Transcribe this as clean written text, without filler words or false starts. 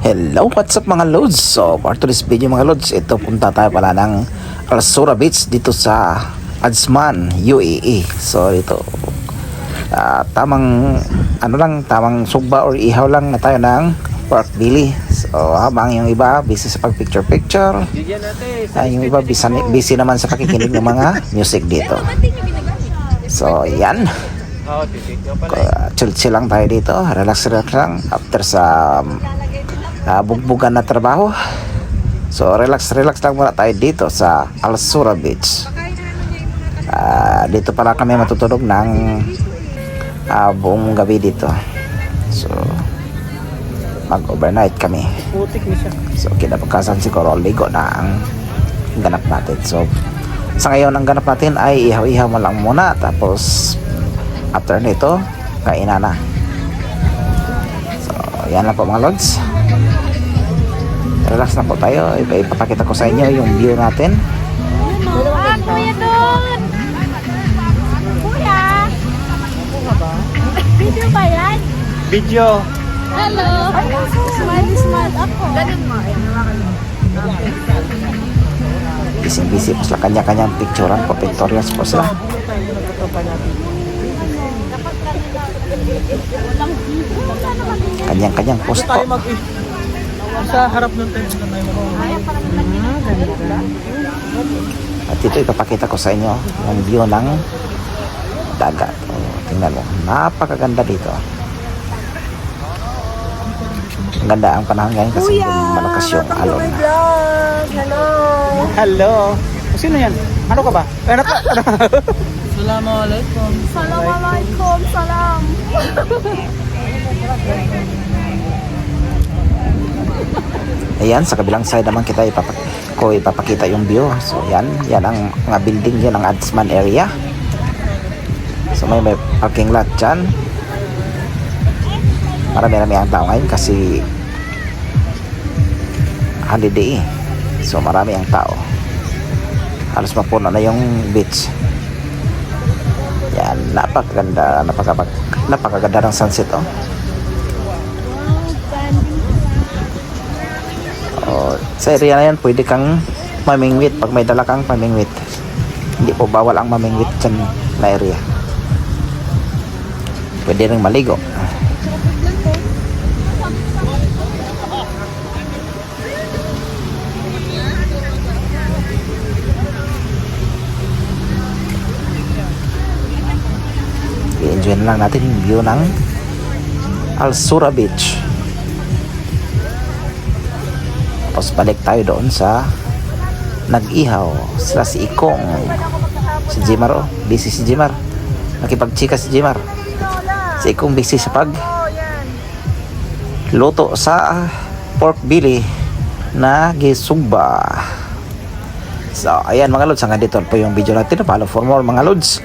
Hello, what's up mga lods? So, for today's video mga lods, ito punta tayo pala ng Al-Sura Beach dito sa Ajman, UAE. So, ito tamang tamang sugba or ihaw lang na tayo ng pork belly. So, habang yung iba busy sa pag-picture, yung iba busy naman sa pakikinig ng mga music dito. So, yan. Chill lang tayo dito, relax lang after sa bugbugan na trabaho. So relax lang muna tayo dito sa Al-Sura Beach. Dito pala kami matutulog ng buong gabi dito. So mag-overnight kami. So kinabukasan siguro ligo na ang ganap natin. So sa ngayon ang ganap natin ay ihaw-ihaw mo lang muna, tapos after nito kainan na. So yan lang po mga lods, relax na po tayo. Ipapakita ko sa inyo yung view natin. Kuya doon! Kuya! Video ba yan? Video. Hello! Smile ako. Ganun mo. Busy po sila, kanya-kanyang picturean po, pictorials po sila. Kanyang-kanyang post po. Sa harap ng tent na tayo. At ito ipapakita ko sa inyo yung view ng dagat. Tingnan mo, napakaganda dito. Ang ganda ang panahon ngayon kasi malakas yung alon. Hello. Sino yan? Ano ka ba? Assalamualaikum. Assalamualaikum. Salam. Ayan, sa kabilang side naman kita ipapakita yung view. So yan ang mga building, yan ang Ajman area. So may parking lot dyan. Marami ang tao ngayon kasi holiday. So marami ang tao. Halos mapuno na yung beach. Yan, napakaganda ng sunset oh. Sa area na yan, pwede kang mamingwit pag may dala kang pamingwit. Hindi po bawal ang mamingwit dyan na area. Pwede rin maligo. I-enjoy na lang natin yung view ng Al-Sura Beach. Tapos balik tayo doon sa nag-ihaw sila si Ikong, si Jimar oh. Busy si Jimar, nakipagchika si Jimar. Si Ikong busy sa pag luto sa pork belly na gisugba. So ayan mga lods, hanggang dito po yung video natin. Follow for more mga lods.